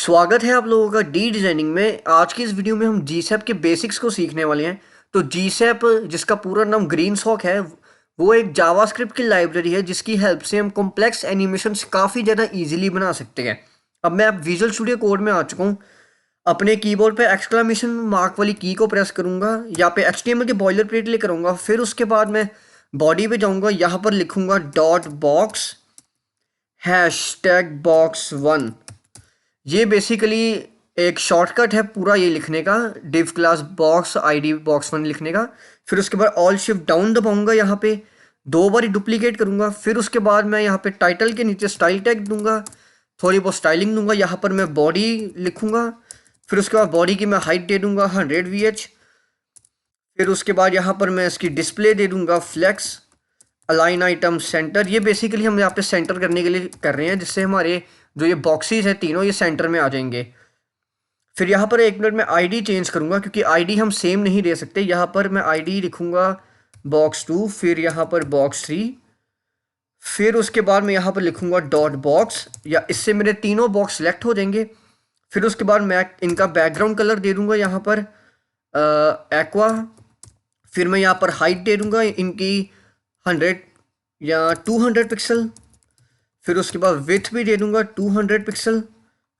स्वागत है आप लोगों का डी डिज़ाइनिंग में। आज की इस वीडियो में हम जीसैप के बेसिक्स को सीखने वाले हैं। तो जीसैप, जिसका पूरा नाम ग्रीनसॉक है, वो एक जावास्क्रिप्ट की लाइब्रेरी है जिसकी हेल्प से हम कॉम्प्लेक्स एनिमेशंस काफ़ी ज़्यादा इजीली बना सकते हैं। अब मैं अब विजुअल स्टूडियो कोड में आ चुका हूँ। अपने कीबोर्ड पे एक्सक्लेमेशन मार्क वाली की को प्रेस करूँगा, यहाँ पे HTML के बॉयलर प्लेट ले करूँगा। फिर उसके बाद मैं बॉडी पे जाऊँगा, यहाँ पर लिखूँगा डॉट बॉक्स #box1। ये बेसिकली एक शॉर्टकट है पूरा ये लिखने का, div class box ID box1 लिखने का। फिर उसके बाद ऑल शिफ्ट डाउन दबाऊंगा, यहाँ पे 2 बार डुप्लीकेट करूंगा। फिर उसके बाद मैं यहाँ पे टाइटल के नीचे स्टाइल टैग दूंगा, थोड़ी बहुत स्टाइलिंग दूंगा। यहाँ पर मैं बॉडी लिखूंगा। फिर उसके बाद बॉडी की मैं हाइट दे दूंगा 100 VH। फिर उसके बाद यहाँ पर मैं इसकी डिस्प्ले दे दूंगा फ्लेक्स अलाइन आइटम सेंटर। ये बेसिकली हम यहाँ पे सेंटर करने के लिए कर रहे हैं, जिससे हमारे जो ये बॉक्सेस है तीनों, ये सेंटर में आ जाएंगे। फिर यहाँ पर 1 मिनट में आईडी चेंज करूँगा, क्योंकि आईडी हम सेम नहीं दे सकते। यहाँ पर मैं आईडी लिखूँगा box2, फिर यहाँ पर box3। फिर उसके बाद मैं यहाँ पर लिखूँगा डॉट बॉक्स, या इससे मेरे तीनों बॉक्स सेलेक्ट हो जाएंगे। फिर उसके बाद मैं इनका बैकग्राउंड कलर दे दूँगा यहाँ पर एक्वा। फिर मैं यहाँ पर हाइट दे दूँगा इनकी 100 या 200 पिक्सल। फिर उसके बाद विड्थ भी दे दूँगा 200 पिक्सल।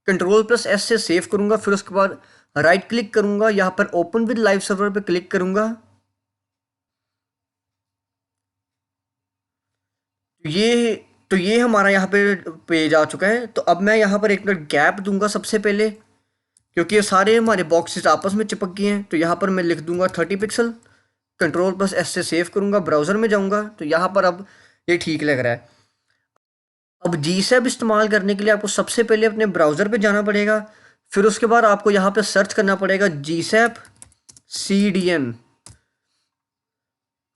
Ctrl+S से सेव करूँगा। फिर उसके बाद राइट क्लिक करूँगा, यहाँ पर ओपन विद लाइव सर्वर पे क्लिक करूँगा। तो ये हमारा यहाँ पे पेज आ चुका है। तो अब मैं यहाँ पर 1 मिनट गैप दूंगा सबसे पहले, क्योंकि ये सारे हमारे बॉक्सेस आपस में चिपक गए हैं। तो यहाँ पर मैं लिख दूंगा 30 पिक्सल। Ctrl+S से सेव करूँगा, ब्राउज़र में जाऊँगा। तो यहाँ पर अब ये ठीक लग रहा है। अब जीसैप इस्तेमाल करने के लिए आपको सबसे पहले अपने ब्राउज़र पे जाना पड़ेगा। फिर उसके बाद आपको यहाँ पे सर्च करना पड़ेगा जीसैप CDN।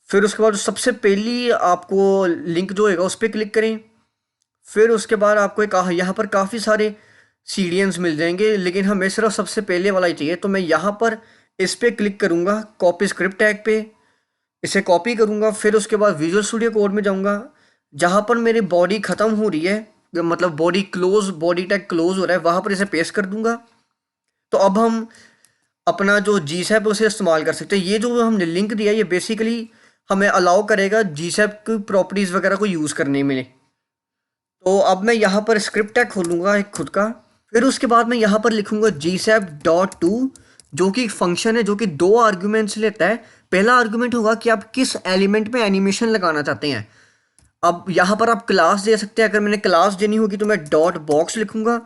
फिर उसके बाद सबसे पहली आपको लिंक जो होगा उस पर क्लिक करें। फिर उसके बाद आपको एक यहाँ पर काफ़ी सारे CDNs मिल जाएंगे, लेकिन हमें सिर्फ सबसे पहले वाला ही चाहिए। तो मैं यहाँ पर इस पर क्लिक करूँगा, कॉपी स्क्रिप्ट टैग पे इसे कॉपी करूँगा। फिर उसके बाद विजुअल स्टूडियो कोड में जाऊँगा, जहाँ पर मेरी बॉडी ख़त्म हो रही है, मतलब बॉडी टैग क्लोज हो रहा है, वहाँ पर इसे पेस्ट कर दूँगा। तो अब हम अपना जो जीसैप है उसे इस्तेमाल कर सकते हैं। ये जो हमने लिंक दिया है, ये बेसिकली हमें अलाउ करेगा जीसैप की प्रॉपर्टीज़ वगैरह को यूज़ करने में। तो अब मैं यहाँ पर स्क्रिप्ट टैग खोलूँगा एक खुद का। फिर उसके बाद मैं यहाँ पर लिखूँगा GSAP.2, जो कि फंक्शन है जो कि 2 आर्ग्यूमेंट्स लेता है। पहला आर्ग्यूमेंट होगा कि आप किस एलिमेंट में एनिमेशन लगाना चाहते हैं। अब यहाँ पर आप क्लास दे सकते हैं। अगर मैंने क्लास देनी होगी तो मैं डॉट बॉक्स लिखूँगा,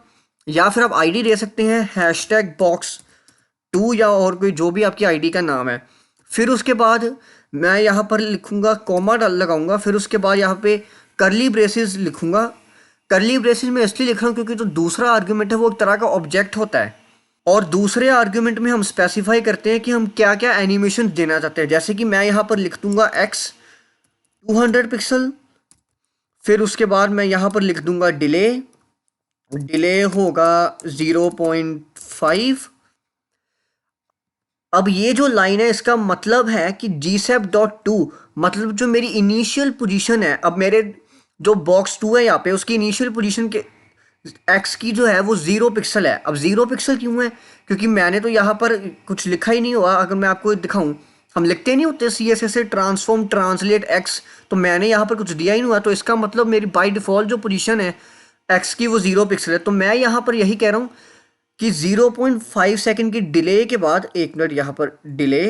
या फिर आप आईडी दे सकते हैं #box2, या और कोई जो भी आपकी आईडी का नाम है। फिर उसके बाद मैं यहाँ पर लिखूँगा कॉमा लगाऊंगा। फिर उसके बाद यहाँ पे करली ब्रेसेस लिखूँगा। करली ब्रेसेस में इसलिए लिख रहा हूँ क्योंकि जो दूसरा आर्ग्यूमेंट है वो एक तरह का ऑब्जेक्ट होता है, और दूसरे आर्ग्यूमेंट में हम स्पेसिफाई करते हैं कि हम क्या क्या एनिमेशन देना चाहते हैं। जैसे कि मैं यहाँ पर लिख दूँगा X 200 पिक्सल। फिर उसके बाद मैं यहाँ पर लिख दूँगा डिले होगा 0.5। अब ये जो लाइन है, इसका मतलब है कि GSAP.2 मतलब जो मेरी इनिशियल पोजीशन है, अब मेरे जो box2 है यहाँ पे, उसकी इनिशियल पोजीशन के एक्स की जो है वो 0 पिक्सल है। अब 0 पिक्सल क्यों है? क्योंकि मैंने तो यहाँ पर कुछ लिखा ही नहीं हुआ। अगर मैं आपको दिखाऊं, हम लिखते नहीं होते CSS से ट्रांसफॉर्म ट्रांसलेट एक्स, तो मैंने यहाँ पर कुछ दिया ही नहीं हुआ। तो इसका मतलब मेरी बाय डिफ़ॉल्ट जो पोजीशन है एक्स की वो 0 पिक्सल है। तो मैं यहाँ पर यही कह रहा हूँ कि 0.5 सेकंड की डिले के बाद, 1 मिनट यहाँ पर डिले,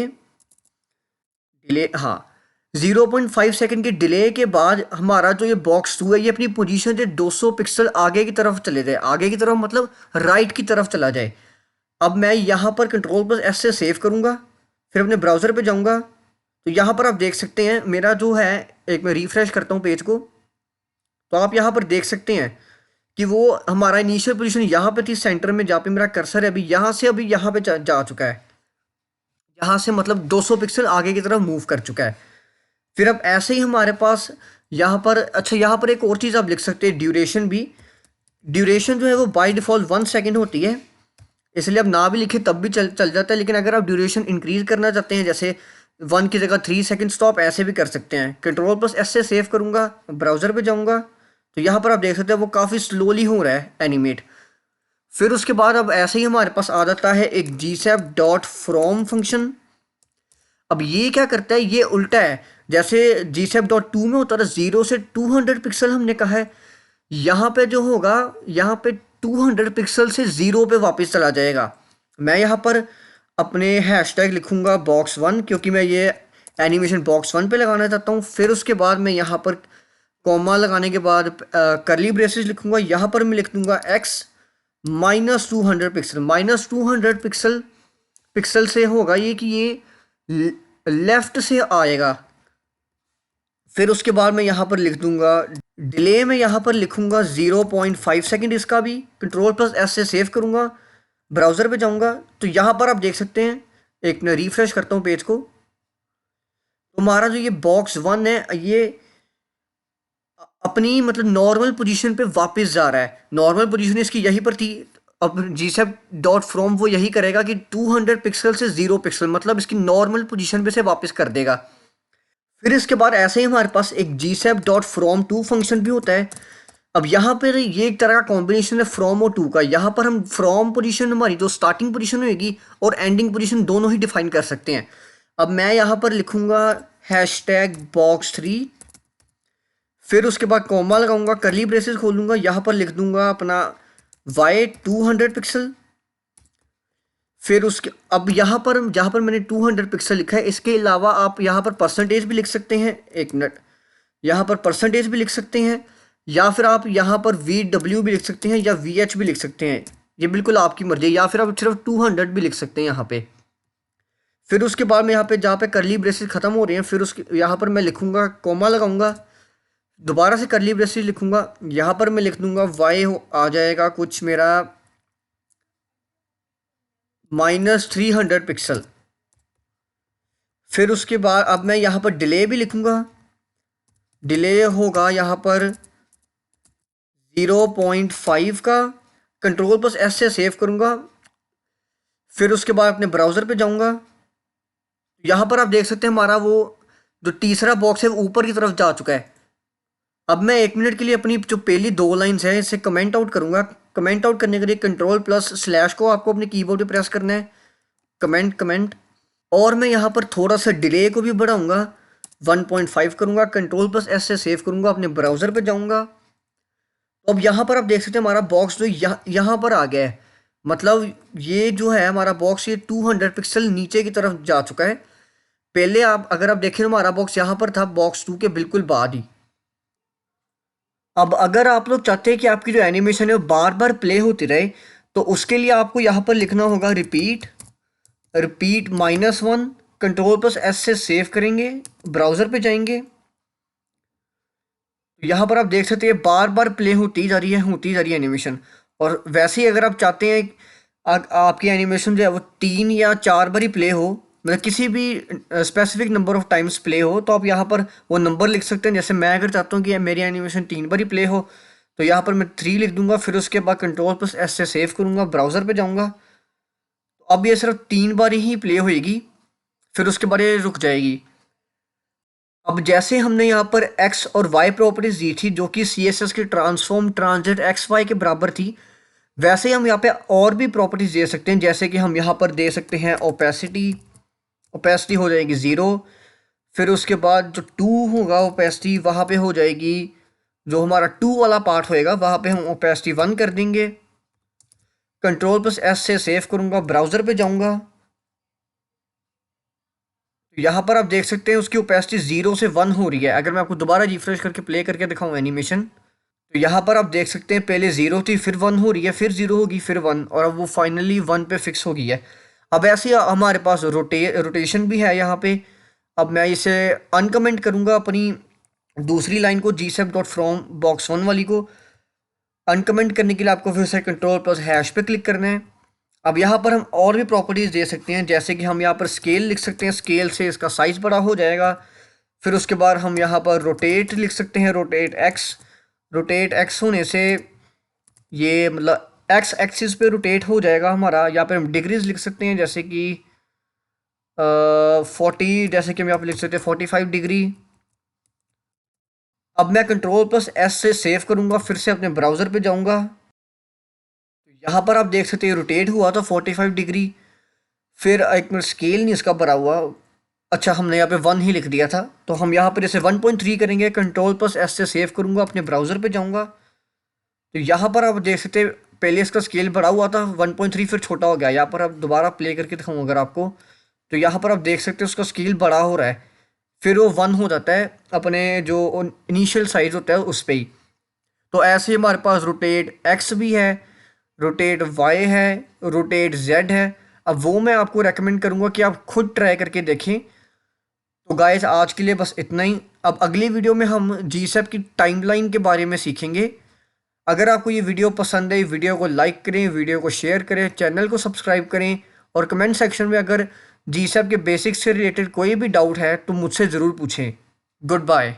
हाँ, 0.5 सेकंड की डिले के बाद हमारा जो ये box2 है ये अपनी पोजीशन से 200 पिक्सल आगे की तरफ चले जाए। आगे की तरफ मतलब राइट की तरफ चला जाए। अब मैं यहाँ पर Ctrl+S से सेव करूँगा, फिर अपने ब्राउज़र पे जाऊँगा। तो यहाँ पर आप देख सकते हैं मेरा जो है, एक मैं रिफ्रेश करता हूँ पेज को, तो आप यहाँ पर देख सकते हैं कि वो हमारा इनिशियल पोजीशन यहाँ पे थी सेंटर में, जहाँ पे मेरा कर्सर है अभी, यहाँ से अभी यहाँ पे जा चुका है। यहाँ से मतलब 200 पिक्सल आगे की तरफ मूव कर चुका है। फिर अब ऐसे ही हमारे पास यहाँ पर, अच्छा यहाँ पर एक और चीज़ आप लिख सकते हैं, ड्यूरेशन भी। ड्यूरेशन जो है वो बाय डिफ़ॉल्ट 1 सेकंड होती है, इसलिए अब ना भी लिखे तब भी चल जाता है। लेकिन अगर आप ड्यूरेशन इंक्रीज़ करना चाहते हैं, जैसे 1 की जगह 3 सेकंड्स, तो आप ऐसे भी कर सकते हैं। Ctrl+S से सेव करूँगा, ब्राउज़र पे जाऊँगा, तो यहाँ पर आप देख सकते हैं वो काफ़ी स्लोली हो रहा है एनिमेट। फिर उसके बाद अब ऐसे ही हमारे पास आ जाता है एक gsap.from फंक्शन। अब ये क्या करता है, ये उल्टा है। जैसे gsap.to में होता था 0 से 200 पिक्सल, हमने कहा है यहाँ पे जो होगा, यहाँ पे 200 पिक्सल से 0 पे वापस चला जाएगा। मैं यहाँ पर अपने हैशटैग लिखूँगा box1, क्योंकि मैं ये एनिमेशन box1 पे लगाना चाहता हूँ। फिर उसके बाद मैं यहाँ पर कॉमा लगाने के बाद करली ब्रेसेस लिखूँगा। यहाँ पर मैं लिख दूँगा x -200 पिक्सल। -200 पिक्सल से होगा ये कि ये लेफ्ट से आएगा। फिर उसके बाद मैं यहाँ पर लिख दूंगा डिले में, यहाँ पर लिखूंगा 0.5 सेकेंड। इसका भी Ctrl+S से सेव करूंगा, ब्राउज़र पे जाऊंगा तो यहाँ पर आप देख सकते हैं। एक मैं रिफ्रेश करता हूँ पेज को, तो हमारा जो ये box1 है ये अपनी मतलब नॉर्मल पोजीशन पे वापस जा रहा है। नॉर्मल पोजीशन इसकी यहीं पर थी। अब gsap.from वो यही करेगा कि 200 पिक्सल से 0 पिक्सल, मतलब इसकी नॉर्मल पोजीशन पे से वापस कर देगा। फिर इसके बाद ऐसे ही हमारे पास एक gsap.from2 फंक्शन भी होता है। अब यहाँ पर ये एक तरह का कॉम्बिनेशन है फ्रॉम और टू का। यहाँ पर हम फ्रॉम पोजीशन हमारी जो स्टार्टिंग पोजीशन होगी और एंडिंग पोजीशन दोनों ही डिफाइन कर सकते हैं। अब मैं यहाँ पर लिखूँगा हैशटैग box3। फिर उसके बाद कॉमा लगाऊंगा, करली ब्रेसेस खोलूंगा, यहाँ पर लिख दूंगा अपना y 200 पिक्सल। फिर उसके अब यहाँ पर जहाँ पर मैंने 200 पिक्सल लिखा है, इसके अलावा आप यहाँ पर परसेंटेज भी लिख सकते हैं। एक मिनट, यहाँ पर परसेंटेज भी लिख सकते हैं, या फिर आप यहाँ पर VW भी लिख सकते हैं, या VH भी लिख सकते हैं। ये बिल्कुल आपकी मर्जी है, या फिर आप सिर्फ 200 भी लिख सकते हैं यहाँ पे। फिर उसके बाद मैं यहाँ पे जहाँ पे करली ब्रेसेस ख़त्म हो रहे हैं, फिर उसके यहाँ पर मैं लिखूँगा, कॉमा लगाऊंगा, दोबारा से करली ब्रेसेस लिखूँगा, यहाँ पर मैं लिख दूँगा y आ जाएगा कुछ मेरा -300 पिक्सल। फिर उसके बाद अब मैं यहाँ पर डिले भी लिखूँगा, डिले होगा यहाँ पर 0.5 का। Ctrl+S से सेव करूँगा। फिर उसके बाद अपने ब्राउज़र पे जाऊँगा, यहाँ पर आप देख सकते हैं हमारा वो जो तीसरा बॉक्स है वो ऊपर की तरफ जा चुका है। अब मैं 1 मिनट के लिए अपनी जो पहली 2 लाइन्स हैं इसे कमेंट आउट करूँगा। कमेंट आउट करने के लिए Ctrl+/ को आपको अपने कीबोर्ड पे प्रेस करना है, कमेंट कमेंट। और मैं यहाँ पर थोड़ा सा डिले को भी बढ़ाऊँगा, 1.5 करूँगा। Ctrl+S से सेव करूँगा, अपने ब्राउज़र पे जाऊँगा। तो अब यहाँ पर आप देख सकते हैं हमारा बॉक्स जो यहाँ पर आ गया है। मतलब ये जो है हमारा बॉक्स, ये 200 पिक्सल नीचे की तरफ जा चुका है। पहले आप अगर आप देखें हमारा बॉक्स यहाँ पर था box2 के बिल्कुल बाद ही। अब अगर आप लोग चाहते हैं कि आपकी जो एनिमेशन है वो बार बार प्ले होती रहे, तो उसके लिए आपको यहाँ पर लिखना होगा रिपीट -1। Ctrl+S से सेव करेंगे, ब्राउज़र पे जाएंगे, यहाँ पर आप देख सकते हैं बार बार प्ले होती जा रही है एनिमेशन। और वैसे ही अगर आप चाहते हैं आपकी एनिमेशन जो है वो 3 या 4 बार ही प्ले हो, मतलब किसी भी specific number of times play हो, तो आप यहाँ पर वो नंबर लिख सकते हैं। जैसे मैं अगर चाहता हूँ कि मेरी एनिमेशन 3 बार ही प्ले हो, तो यहाँ पर मैं 3 लिख दूंगा। फिर उसके बाद Ctrl+S से सेव करूँगा, ब्राउज़र पे जाऊँगा, तो अब ये सिर्फ 3 बार ही प्ले होएगी, फिर उसके बाद ये रुक जाएगी। अब जैसे हमने यहाँ पर x और y प्रॉपर्टीज दी थी जो कि CSS की ट्रांसफॉर्म ट्रांजिट XY के बराबर थी, वैसे ही हम यहाँ पे और भी प्रॉपर्टीज दे सकते हैं। जैसे कि हम यहाँ पर दे सकते हैं ओपेसिटी हो जाएगी 0। फिर उसके बाद जो 2 होगा ओपेसिटी वहाँ पे हो जाएगी, जो हमारा 2 वाला पार्ट होएगा वहाँ पे हम ओपेसिटी 1 कर देंगे। Ctrl+S से सेव करूँगा, ब्राउज़र पे जाऊँगा, यहाँ पर आप देख सकते हैं उसकी ओपेसिटी 0 से 1 हो रही है। अगर मैं आपको दोबारा रिफ्रेश करके प्ले करके दिखाऊँ एनिमेशन, तो यहाँ पर आप देख सकते हैं पहले 0 थी, फिर 1 हो रही है, फिर 0 होगी, फिर 1, और अब वो फाइनली 1 पे फिक्स हो गई है। अब ऐसे ही हमारे पास रोटेशन भी है यहाँ पे। अब मैं इसे अनकमेंट करूँगा, अपनी दूसरी लाइन को gsap.from box1 वाली को अनकमेंट करने के लिए आपको फिर से Ctrl+# पे क्लिक करना है। अब यहाँ पर हम और भी प्रॉपर्टीज़ दे सकते हैं, जैसे कि हम यहाँ पर स्केल लिख सकते हैं, स्केल से इसका साइज़ बड़ा हो जाएगा। फिर उसके बाद हम यहाँ पर रोटेट लिख सकते हैं, रोटेट एक्स होने से ये मतलब एक्स एक्सिस पे रोटेट हो जाएगा हमारा। यहाँ पर हम डिग्रीज लिख सकते हैं, जैसे कि 40, जैसे कि हम यहाँ पर लिख सकते हैं 45 डिग्री। अब मैं Ctrl+S से सेव करूँगा, फिर से अपने ब्राउज़र पे जाऊँगा, यहाँ पर आप देख सकते हैं रोटेट हुआ था 45 डिग्री। फिर एक मिनट, स्केल नहीं इसका भरा हुआ। अच्छा, हमने यहाँ पे 1 ही लिख दिया था, तो हम यहाँ पर इसे 1.3 करेंगे। Ctrl+S से सेव करूँगा, अपने ब्राउज़र पे जाऊँगा। तो यहाँ पर आप देख सकते हैं पहले इसका स्केल बढ़ा हुआ था 1.3, फिर छोटा हो गया। यहाँ पर आप दोबारा प्ले करके दिखाऊँ अगर आपको, तो यहाँ पर आप देख सकते हैं उसका स्केल बड़ा हो रहा है, फिर वो 1 हो जाता है अपने जो इनिशियल साइज होता है उस पर ही। तो ऐसे ही हमारे पास रोटेट एक्स भी है, रोटेट वाई है, रोटेट जेड है। अब वो मैं आपको रेकमेंड करूँगा कि आप खुद ट्राई करके देखें। तो गाइस आज के लिए बस इतना ही। अब अगली वीडियो में हम जीसैप की टाइमलाइन के बारे में सीखेंगे। अगर आपको ये वीडियो पसंद है, वीडियो को लाइक करें, वीडियो को शेयर करें, चैनल को सब्सक्राइब करें, और कमेंट सेक्शन में अगर जीसैप के बेसिक्स से रिलेटेड कोई भी डाउट है तो मुझसे ज़रूर पूछें। Good bye.